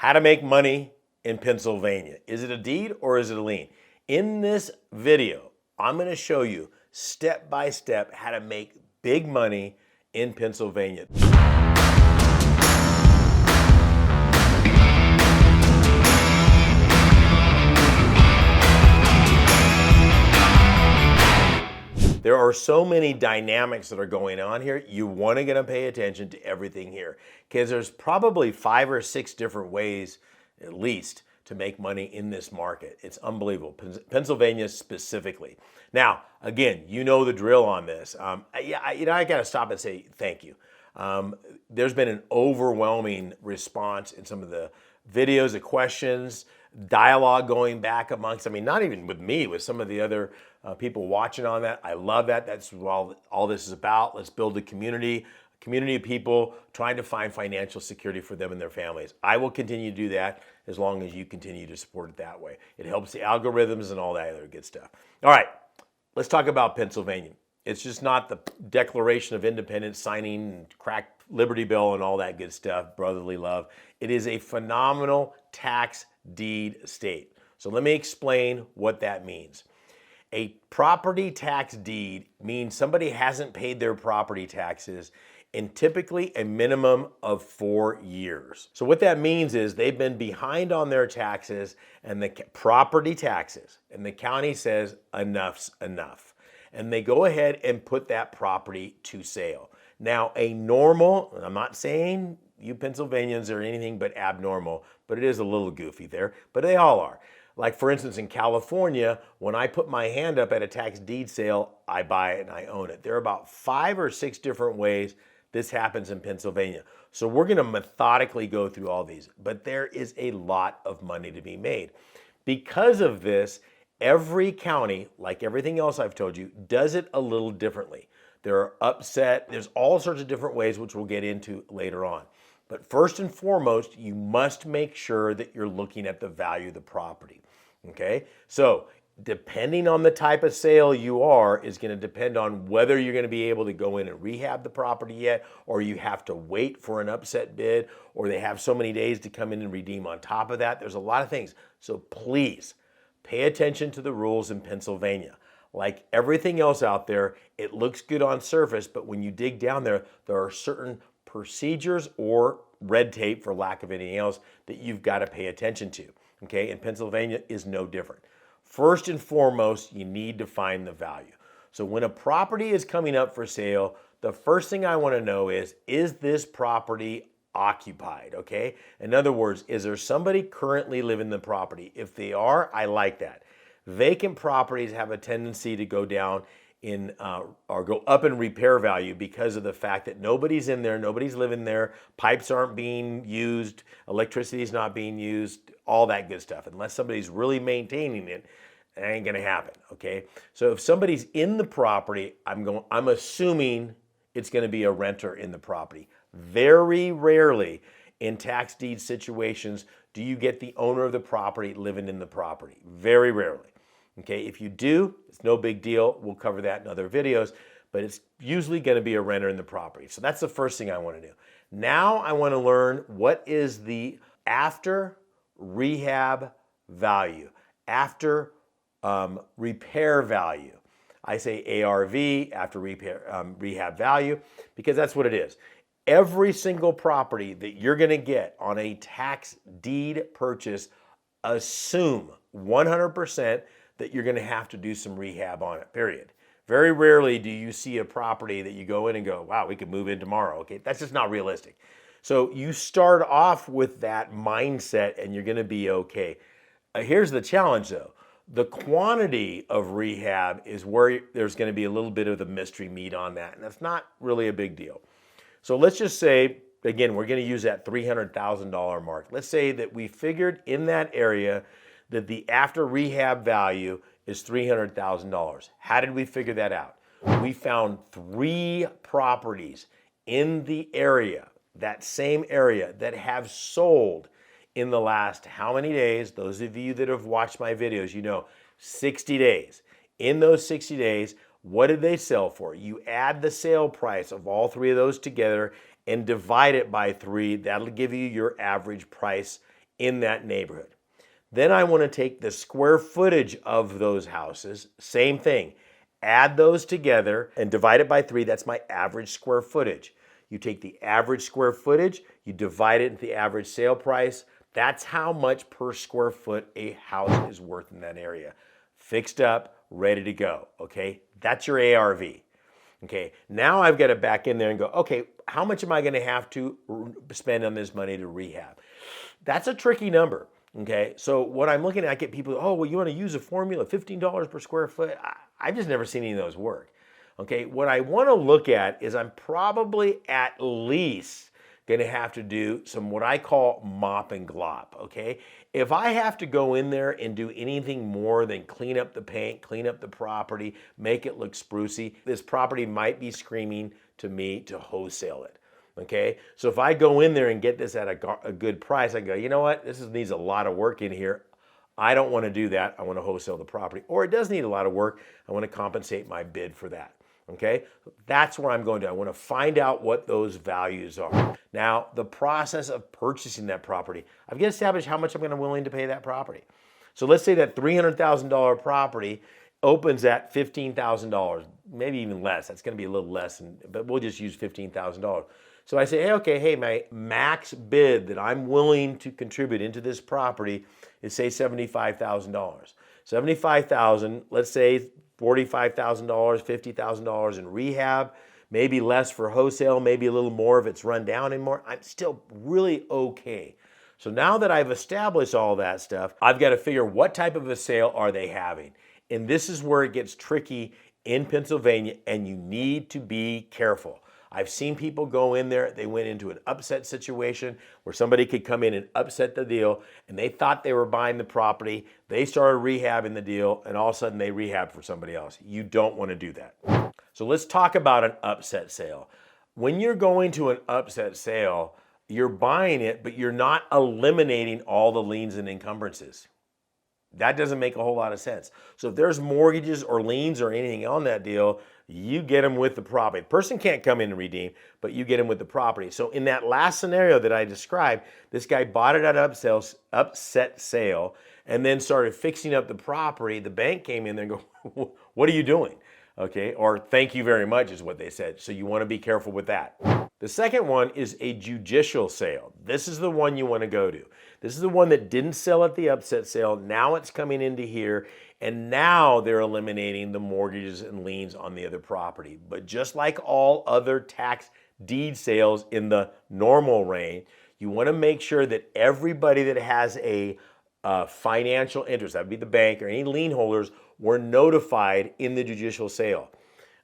how to make money in Pennsylvania. Is it a deed or is it a lien? In this video, I'm going to show you step by step how to make big money in Pennsylvania. There are so many dynamics that are going on here. You want to pay attention to everything here because there's probably 5 or 6 different ways, at least, to make money in this market. It's unbelievable, Pennsylvania specifically. Now, again, you know the drill on this. I got to stop and say thank you. There's been an overwhelming response in some of the videos, the questions, dialogue going back amongst, not even with me, with some of the other people watching on that. I love that. That's what all this is about. Let's build a community of people trying to find financial security for them and their families. I will continue to do that as long as you continue to support it that way. It helps the algorithms and all that other good stuff. All right, let's talk about Pennsylvania. It's just not the Declaration of Independence signing, crack Liberty Bell and all that good stuff, brotherly love. It is a phenomenal tax deed state. So let me explain what that means. A property tax deed means somebody hasn't paid their property taxes in typically a minimum of 4 years. So what that means is they've been behind on their taxes and the property taxes, and the county says enough's enough. And they go ahead and put that property to sale. Now, I'm not saying you Pennsylvanians are anything but abnormal, but it is a little goofy there, but they all are. Like for instance, in California, when I put my hand up at a tax deed sale, I buy it and I own it. There are about 5 or 6 different ways this happens in Pennsylvania. So we're gonna methodically go through all these, but there is a lot of money to be made. Because of this, every county, like everything else I've told you, does it a little differently. There's all sorts of different ways, which we'll get into later on. But first and foremost, you must make sure that you're looking at the value of the property, okay? So depending on the type of sale you are is gonna depend on whether you're gonna be able to go in and rehab the property yet, or you have to wait for an upset bid, or they have so many days to come in and redeem on top of that. There's a lot of things. So please pay attention to the rules in Pennsylvania. Like everything else out there, it looks good on surface, but when you dig down there are certain procedures or red tape, for lack of anything else, that you've got to pay attention to, okay? And Pennsylvania is no different. First and foremost, you need to find the value. So when a property is coming up for sale, the first thing I want to know is this property occupied, okay? In other words, is there somebody currently living in the property? If they are, I like that. Vacant properties have a tendency to go down or go up in repair value because of the fact that nobody's in there, nobody's living there, pipes aren't being used, electricity's not being used, all that good stuff. Unless somebody's really maintaining it, it ain't gonna happen, okay? So if somebody's in the property, I'm assuming it's gonna be a renter in the property. Very rarely in tax deed situations do you get the owner of the property living in the property. Very rarely. Okay, if you do, it's no big deal. We'll cover that in other videos, but it's usually going to be a renter in the property. So that's the first thing I want to do. Now I want to learn what is the after rehab value, after repair value. I say ARV, after rehab value, because that's what it is. Every single property that you're going to get on a tax deed purchase, assume 100% that you're going to have to do some rehab on it, period. Very rarely do you see a property that you go in and go, wow, we could move in tomorrow, okay? That's just not realistic. So you start off with that mindset and you're going to be okay. Here's the challenge though. The quantity of rehab is where there's going to be a little bit of the mystery meat on that, and that's not really a big deal. So let's just say, again, we're going to use that $300,000 mark. Let's say that we figured in that area that the after rehab value is $300,000. How did we figure that out? We found 3 properties in the area, that same area, that have sold in the last how many days? Those of you that have watched my videos, you know, 60 days. In those 60 days, what did they sell for? You add the sale price of all 3 of those together and divide it by 3. That'll give you your average price in that neighborhood. Then I want to take the square footage of those houses, same thing, add those together and divide it by 3. That's my average square footage. You take the average square footage, you divide it into the average sale price. That's how much per square foot a house is worth in that area. Fixed up, ready to go, okay? That's your ARV. Okay, now I've got to back in there and go, okay, how much am I going to have to spend on this money to rehab? That's a tricky number. Okay, so what I'm looking at, I get people, oh, well, you want to use a formula, $15 per square foot. I've just never seen any of those work. Okay, what I want to look at is I'm probably at least going to have to do some what I call mop and glop. Okay, if I have to go in there and do anything more than clean up the paint, clean up the property, make it look sprucey, this property might be screaming to me to wholesale it. Okay, so if I go in there and get this at a good price, I go, you know what, this needs a lot of work in here. I don't want to do that. I want to wholesale the property. Or it does need a lot of work. I want to compensate my bid for that. Okay, that's where I'm going to. I want to find out what those values are. Now, the process of purchasing that property, I've got to establish how much I'm going to be willing to pay that property. So let's say that $300,000 property opens at $15,000, maybe even less. That's going to be a little less, but we'll just use $15,000. So I say, hey, okay, hey, my max bid that I'm willing to contribute into this property is, say, $75,000. $75,000, let's say $45,000, $50,000 in rehab, maybe less for wholesale, maybe a little more if it's run down and more. I'm still really okay. So now that I've established all that stuff, I've got to figure what type of a sale are they having. And this is where it gets tricky in Pennsylvania, and you need to be careful. I've seen people go in there, they went into an upset situation where somebody could come in and upset the deal, and they thought they were buying the property. They started rehabbing the deal, and all of a sudden they rehabbed for somebody else. You don't want to do that. So let's talk about an upset sale. When you're going to an upset sale, you're buying it, but you're not eliminating all the liens and encumbrances. That doesn't make a whole lot of sense. So if there's mortgages or liens or anything on that deal, you get them with the property. The person can't come in and redeem, but you get them with the property. So in that last scenario that I described, this guy bought it at an upset sale and then started fixing up the property. The bank came in there and go, what are you doing? Okay, or thank you very much is what they said. So you want to be careful with that. The second one is a judicial sale. This is the one you want to go to. This is the one that didn't sell at the upset sale. Now it's coming into here, and now they're eliminating the mortgages and liens on the other property. But just like all other tax deed sales in the normal range, you want to make sure that everybody that has a financial interest, that would be the bank or any lien holders, were notified in the judicial sale.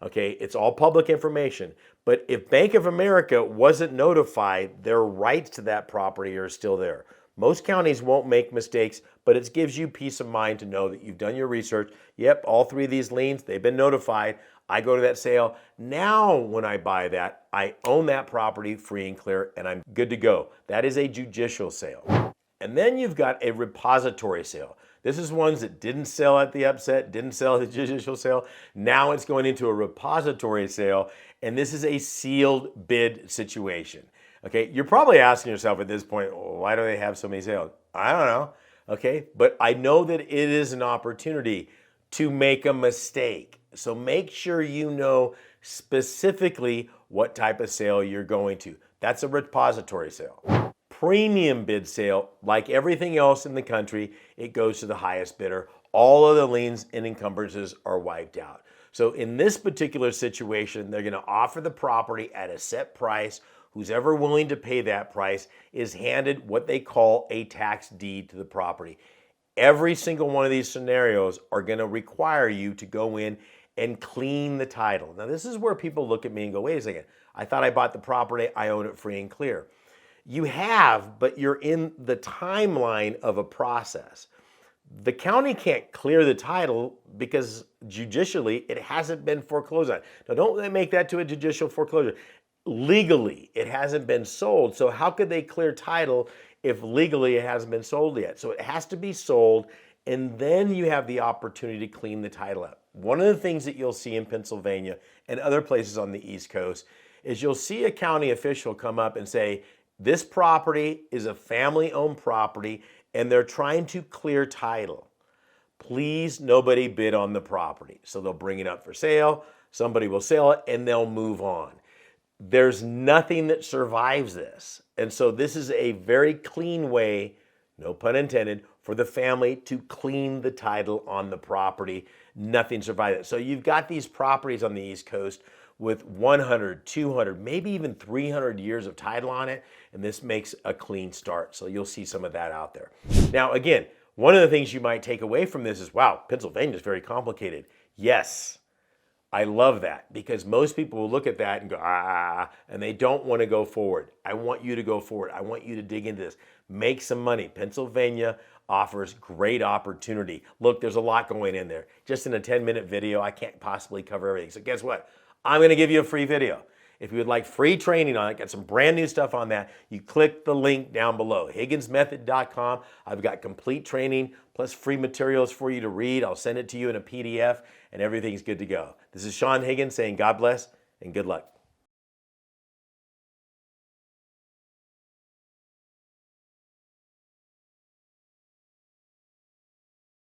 Okay, it's all public information. But if Bank of America wasn't notified, their rights to that property are still there. Most counties won't make mistakes, but it gives you peace of mind to know that you've done your research. Yep, all 3 of these liens, they've been notified. I go to that sale. Now, when I buy that, I own that property free and clear, and I'm good to go. That is a judicial sale. And then you've got a repository sale. This is ones that didn't sell at the upset, didn't sell at the judicial sale. Now it's going into a repository sale, and this is a sealed bid situation. Okay, you're probably asking yourself at this point, why do they have so many sales? I don't know. Okay, but I know that it is an opportunity to make a mistake. So make sure you know specifically what type of sale you're going to. That's a repository sale. Premium bid sale, like everything else in the country, it goes to the highest bidder. All of the liens and encumbrances are wiped out. So in this particular situation, they're going to offer the property at a set price. Who's ever willing to pay that price is handed what they call a tax deed to the property. Every single one of these scenarios are going to require you to go in and clean the title. Now, this is where people look at me and go, wait a second, I thought I bought the property, I own it free and clear. You have, but you're in the timeline of a process. The county can't clear the title because judicially it hasn't been foreclosed on. Now, don't make that to a judicial foreclosure. Legally, it hasn't been sold. So how could they clear title if legally it hasn't been sold yet? So it has to be sold, and then you have the opportunity to clean the title up. One of the things that you'll see in Pennsylvania and other places on the East Coast is you'll see a county official come up and say, This property is a family-owned property and they're trying to clear title. Please, nobody bid on the property. So they'll bring it up for sale, somebody will sell it, and they'll move on. There's nothing that survives this. And so this is a very clean way, no pun intended, for the family to clean the title on the property. Nothing survives it. So you've got these properties on the East Coast with 100, 200, maybe even 300 years of title on it, and this makes a clean start. So you'll see some of that out there. Now, again, one of the things you might take away from this is, wow, Pennsylvania is very complicated. Yes, I love that, because most people will look at that and go, and they don't want to go forward. I want you to go forward. I want you to dig into this. Make some money. Pennsylvania offers great opportunity. Look, there's a lot going in there. Just in a 10-minute video, I can't possibly cover everything. So guess what? I'm going to give you a free video. If you would like free training on it, got some brand new stuff on that, you click the link down below, higginsmethod.com. I've got complete training plus free materials for you to read. I'll send it to you in a PDF and everything's good to go. This is Saen Higgins saying God bless and good luck.